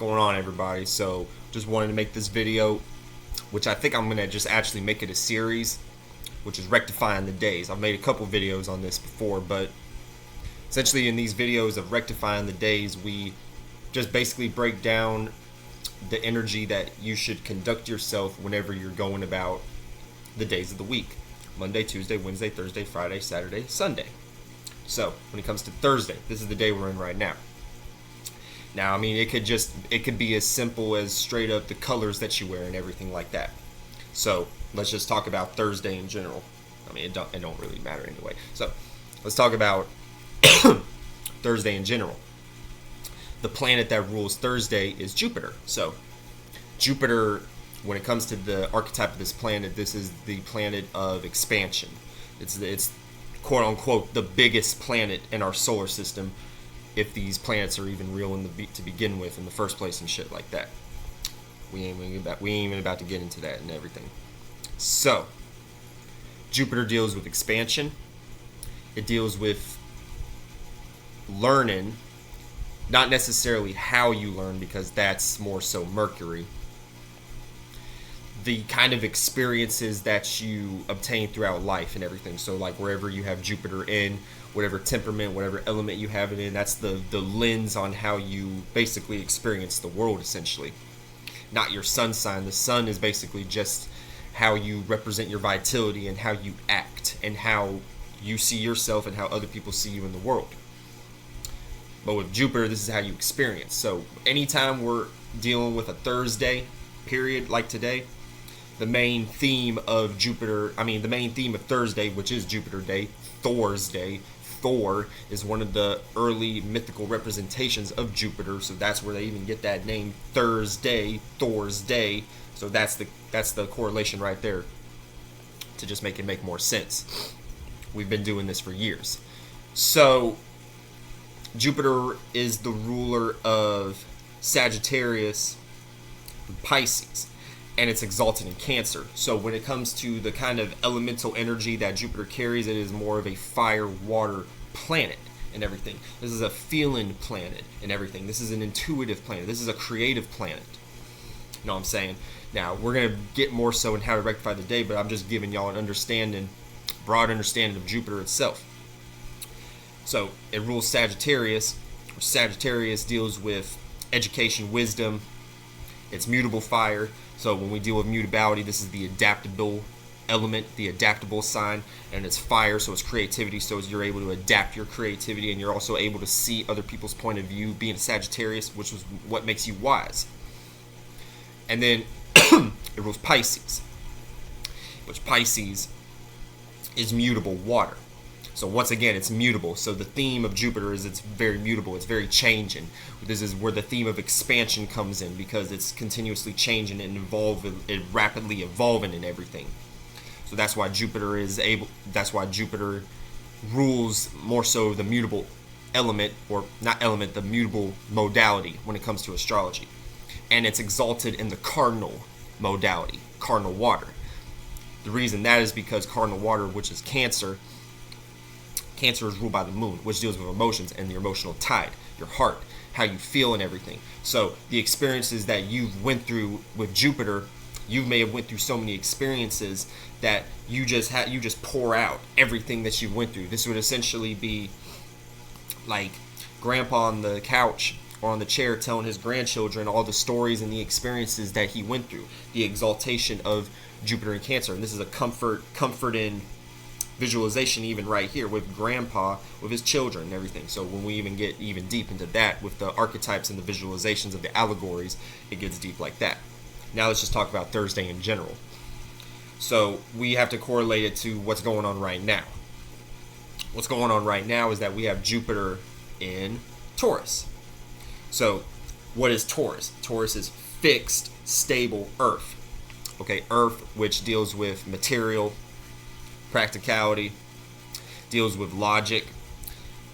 going on, everybody? So just wanted to make this video, which I think I'm gonna just actually make it a series, which is rectifying the days. I've made a couple videos on this before, but essentially in these videos of rectifying the days, we just basically break down the energy that you should conduct yourself whenever you're going about the days of the week: Monday, Tuesday, Wednesday, Thursday, Friday, Saturday, Sunday. So when it comes to Thursday, this is the day we're in right now. Now, I mean, it could be as simple as straight up the colors that you wear and everything like that. So let's just talk about Thursday in general. I mean, it don't really matter anyway. So let's talk about Thursday in general. The planet that rules Thursday is Jupiter. So Jupiter, when it comes to the archetype of this planet, this is the planet of expansion. It's quote unquote the biggest planet in our solar system, if these planets are even real to begin with in the first place and shit like that. We ain't even about to get into that and everything. So Jupiter deals with expansion. It deals with learning, not necessarily how you learn, because that's more so Mercury. The kind of experiences that you obtain throughout life and everything. So like wherever you have Jupiter in, whatever temperament, whatever element you have it in, that's the lens on how you basically experience the world, essentially. Not your sun sign. The sun is basically just how you represent your vitality and how you act and how you see yourself and how other people see you in the world. But with Jupiter, this is how you experience. So anytime we're dealing with a Thursday period like today, the main theme of Thursday, which is JupiterDae, Thor's day. Thor is one of the early mythical representations of Jupiter, so that's where they even get that name, Thursday, Thor's day. So that's the correlation right there, to just make it make more sense. We've been doing this for years. So Jupiter is the ruler of Sagittarius and Pisces, and it's exalted in Cancer. So when it comes to the kind of elemental energy that Jupiter carries, it is more of a fire, water planet and everything. This is a feeling planet and everything. This is an intuitive planet. This is a creative planet. You know what I'm saying? Now, we're going to get more so in how to rectify the day, but I'm just giving y'all an broad understanding of Jupiter itself. So it rules Sagittarius. Sagittarius deals with education, wisdom. It's mutable fire. So when we deal with mutability, this is the adaptable element, the adaptable sign, and it's fire, so it's creativity. So as you're able to adapt your creativity, and you're also able to see other people's point of view, being a Sagittarius, which is what makes you wise. And then it rules Pisces, which Pisces is mutable water. So once again, it's mutable. So the theme of Jupiter is it's very mutable. It's very changing. This is where the theme of expansion comes in, because it's continuously changing and rapidly evolving and everything. So that's why Jupiter rules more so the mutable element, or not element, the mutable modality when it comes to astrology. And it's exalted in the cardinal modality, cardinal water. The reason that is because cardinal water, which is Cancer is ruled by the moon, which deals with emotions and the emotional tide, your heart, how you feel and everything. So the experiences that you've went through with Jupiter, you may have went through so many experiences that you just pour out everything that you went through. This would essentially be like grandpa on the couch or on the chair telling his grandchildren all the stories and the experiences that he went through. The exaltation of Jupiter in Cancer. And this is a comfort in visualization, even right here with grandpa with his children and everything. So when we even get even deep into that with the archetypes and the visualizations of the allegories, it gets deep like that. Now let's just talk about Thursday in general. So we have to correlate it to what's going on right now. What's going on right now is that we have Jupiter in Taurus. So what is Taurus? Taurus is fixed, stable Earth. Okay, Earth, which deals with material, practicality, deals with logic,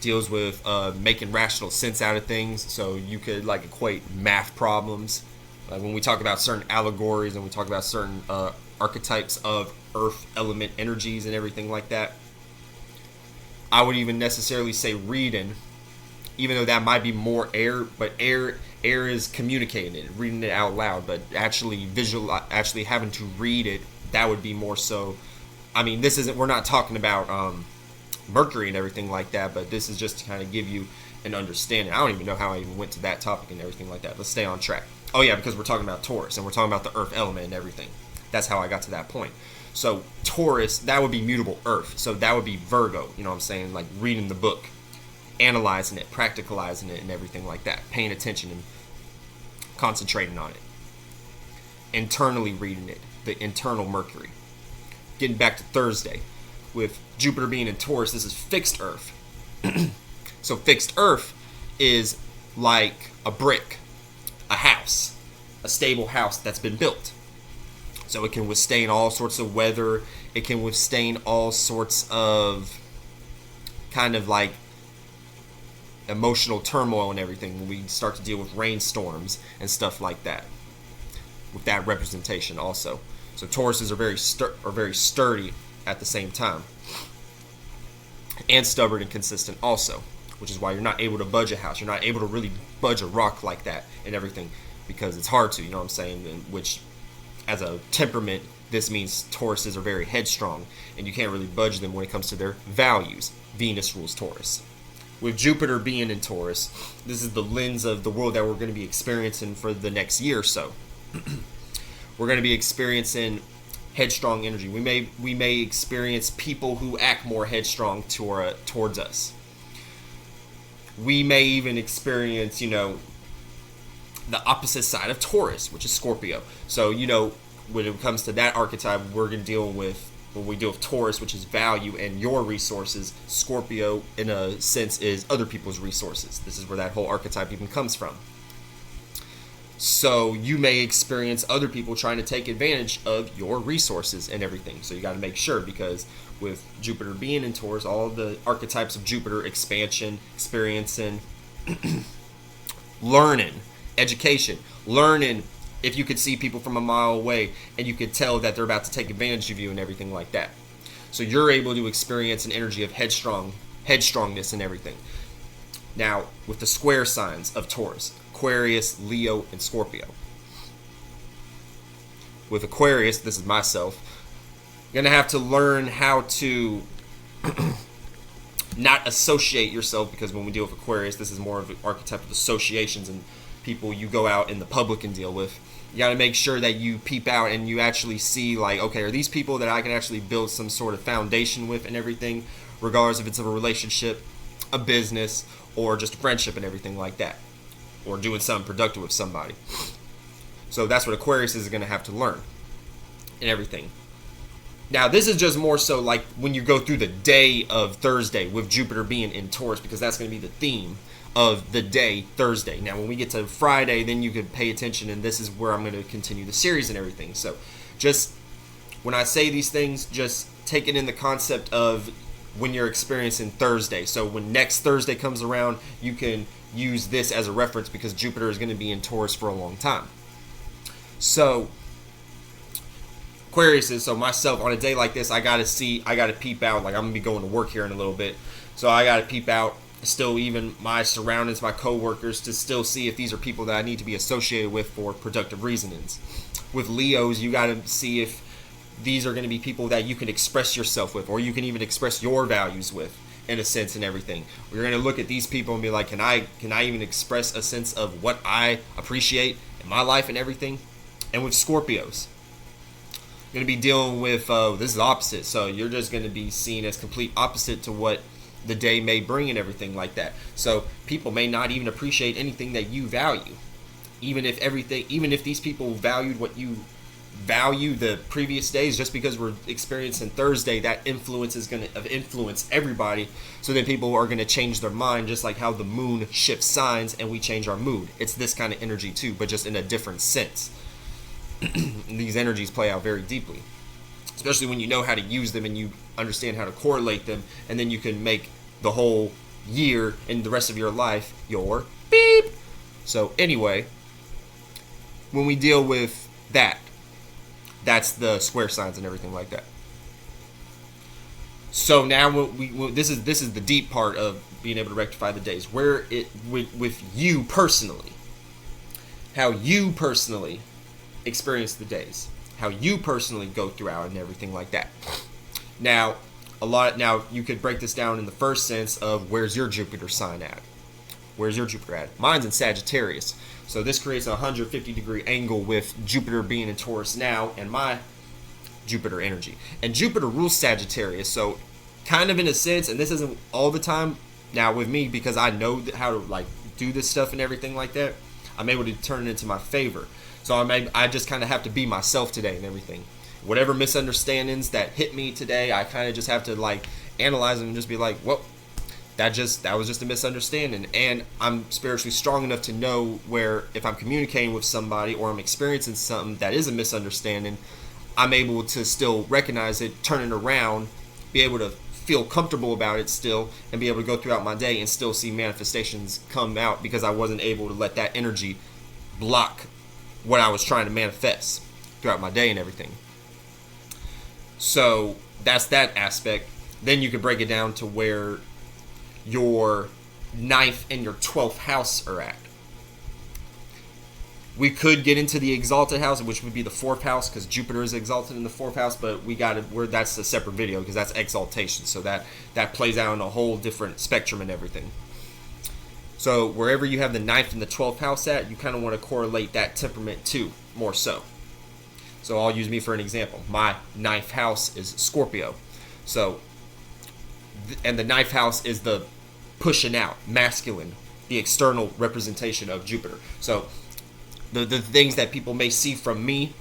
deals with making rational sense out of things. So you could like equate math problems. When we talk about certain allegories and we talk about certain archetypes of earth element energies and everything like that, I would even necessarily say reading even though that might be more air, but air is communicating it, reading it out loud, but actually having to read it, that would be more so. I mean, we're not talking about Mercury and everything like that, but this is just to kind of give you an understanding. I don't even know how I even went to that topic and everything like that. Let's stay on track. Oh yeah, because we're talking about Taurus and we're talking about the earth element and everything. That's how I got to that point. So Taurus, that would be mutable earth. So that would be Virgo, you know what I'm saying? Like reading the book, analyzing it, practicalizing it and everything like that. Paying attention and concentrating on it. Internally reading it, the internal Mercury. Getting back to Thursday, with Jupiter being in Taurus, this is fixed earth. So fixed earth is like a brick, a house, a stable house that's been built. So it can withstand all sorts of weather. It can withstand all sorts of kind of like emotional turmoil and everything when we start to deal with rainstorms and stuff like that. With that representation also. So Tauruses are very sturdy at the same time. And stubborn and consistent also. Which is why you're not able to budge a house. You're not able to really budge a rock like that and everything. Because it's hard to, you know what I'm saying? Which, as a temperament, this means Tauruses are very headstrong. And you can't really budge them when it comes to their values. Venus rules Taurus. With Jupiter being in Taurus, this is the lens of the world that we're going to be experiencing for the next year or so. We're going to be experiencing headstrong energy. We may experience people who act more headstrong towards us. We may even experience, the opposite side of Taurus, which is Scorpio. So, when it comes to that archetype, we're going to deal with, when we deal with Taurus, which is value and your resources, Scorpio, in a sense, is other people's resources. This is where that whole archetype even comes from. So you may experience other people trying to take advantage of your resources and everything. So you got to make sure, because with Jupiter being in Taurus, all the archetypes of Jupiter, expansion, experiencing, learning, education, learning. If you could see people from a mile away and you could tell that they're about to take advantage of you and everything like that. So you're able to experience an energy of headstrongness and everything. Now, with the square signs of Taurus, Aquarius, Leo, and Scorpio. With Aquarius, this is myself, you're going to have to learn how to not associate yourself, because when we deal with Aquarius, this is more of an archetype of associations and people you go out in the public and deal with. You got to make sure that you peep out and you actually see, like, okay, are these people that I can actually build some sort of foundation with and everything, regardless if it's a relationship, a business, or just a friendship and everything like that, or doing something productive with somebody. So that's what Aquarius is going to have to learn and everything. Now, this is just more so like when you go through the day of Thursday with Jupiter being in Taurus, because that's going to be the theme of the day Thursday. Now, when we get to Friday, then you could pay attention, and this is where I'm going to continue the series and everything. So just when I say these things, just take it in the concept of when you're experiencing Thursday. So when next Thursday comes around, you can use this as a reference, because Jupiter is going to be in Taurus for a long time. So Aquarius is, so myself, on a day like this, I got to peep out. Like, I'm going to be going to work here in a little bit. So I got to peep out, still even my surroundings, my co-workers, to still see if these are people that I need to be associated with for productive reasonings. With Leos, you got to see if these are going to be people that you can express yourself with, or you can even express your values with, in a sense, and everything. We're going to look at these people and be like, can I even express a sense of what I appreciate in my life and everything? And with Scorpios, you're going to be dealing with, this is the opposite. So you're just going to be seen as complete opposite to what the day may bring and everything like that. So people may not even appreciate anything that you value. Even if these people valued what you value the previous days, just because we're experiencing Thursday, that influence is going to influence everybody. So then people are going to change their mind, just like how the moon shifts signs and we change our mood. It's this kind of energy too, but just in a different sense. These energies play out very deeply, especially when you know how to use them and you understand how to correlate them, and then you can make the whole year and the rest of your life your beep. So anyway, when we deal with that, that's the square signs and everything like that. So now this is the deep part of being able to rectify the days, where it with you personally, how you personally experience the days, how you personally go throughout and everything like that. Now, now you could break this down in the first sense of where's your Jupiter sign at? Where's your Jupiter at? Mine's in Sagittarius. So this creates a 150-degree angle with Jupiter being in Taurus now and my Jupiter energy. And Jupiter rules Sagittarius, so kind of in a sense, and this isn't all the time now with me because I know how to like do this stuff and everything like that, I'm able to turn it into my favor. So I just kind of have to be myself today and everything. Whatever misunderstandings that hit me today, I kind of just have to like analyze them and just be like, well, that was just a misunderstanding. And I'm spiritually strong enough to know where if I'm communicating with somebody or I'm experiencing something that is a misunderstanding, I'm able to still recognize it, turn it around, be able to feel comfortable about it still, and be able to go throughout my day and still see manifestations come out because I wasn't able to let that energy block what I was trying to manifest throughout my day and everything. So that's that aspect. Then you could break it down to where your 9th and your 12th house are at. We could get into the exalted house, which would be the 4th house, because Jupiter is exalted in the 4th house, but that's a separate video because that's exaltation. So that plays out in a whole different spectrum and everything. So wherever you have the 9th and the 12th house at, you kind of want to correlate that temperament too, more so. So I'll use me for an example. My 9th house is Scorpio. So, and the 9th house is the pushing out, masculine, the external representation of Jupiter. So the things that people may see from me,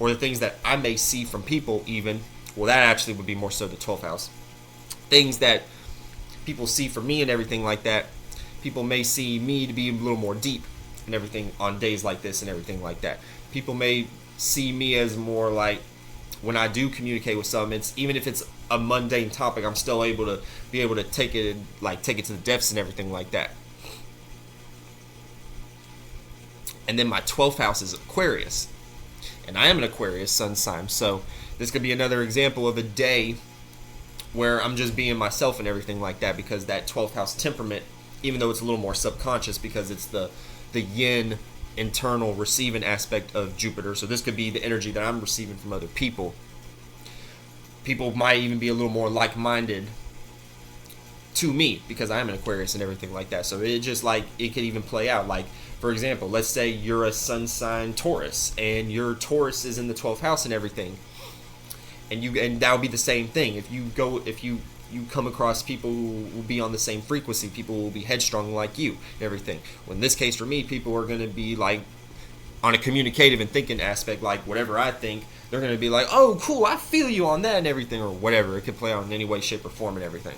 or the things that I may see from people even, well, that actually would be more so the 12th house. Things that people see from me and everything like that, people may see me to be a little more deep and everything on days like this and everything like that. People may see me as more like, when I do communicate with someone, it's even if it's a mundane topic, I'm still able to take it to the depths and everything like that. And then my 12th house is Aquarius, and I am an Aquarius sun sign, so this could be another example of a day where I'm just being myself and everything like that, because that 12th house temperament, even though it's a little more subconscious because it's the yin internal receiving aspect of Jupiter, so this could be the energy that I'm receiving from other people. People might even be a little more like-minded to me because I am an Aquarius and everything like that. So it just like, it could even play out. Like, for example, let's say you're a sun sign Taurus and your Taurus is in the 12th house and everything, and that would be the same thing. If you come across people who will be on the same frequency, people who will be headstrong like you and everything. Well, in this case for me, people are going to be like on a communicative and thinking aspect, like whatever I think, they're going to be like, oh cool, I feel you on that and everything, or whatever. It could play out in any way, shape, or form and everything.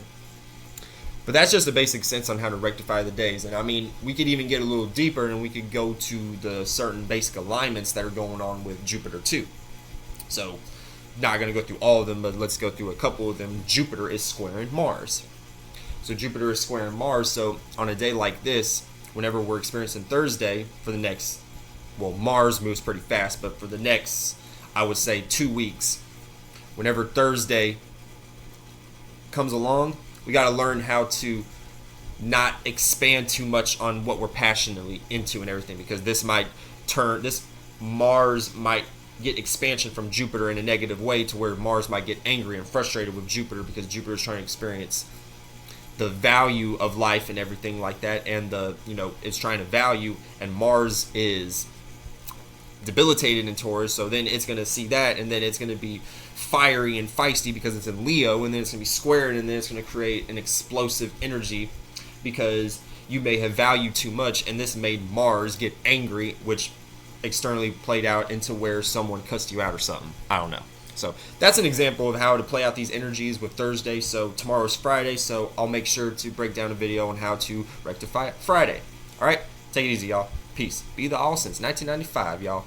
But that's just a basic sense on how to rectify the days. And I mean, we could even get a little deeper and we could go to the certain basic alignments that are going on with Jupiter too. So, not going to go through all of them, but let's go through a couple of them. Jupiter is squaring Mars. So Jupiter is squaring Mars, so on a day like this, whenever we're experiencing Thursday, for the next, well, Mars moves pretty fast, but for the next, I would say 2 weeks, whenever Thursday comes along, we got to learn how to not expand too much on what we're passionately into and everything, because this Mars might get expansion from Jupiter in a negative way, to where Mars might get angry and frustrated with Jupiter because Jupiter is trying to experience the value of life and everything like that, and it's trying to value, and Mars is debilitated in Taurus, so then it's going to see that, and then it's going to be fiery and feisty because it's in Leo, and then it's going to be squared, and then it's going to create an explosive energy because you may have valued too much, and this made Mars get angry, which externally played out into where someone cussed you out or something. I don't know. So that's an example of how to play out these energies with Thursday. So tomorrow's Friday, so I'll make sure to break down a video on how to rectify it Friday. All right, take it easy, y'all. Peace. Be the all since 1995, y'all.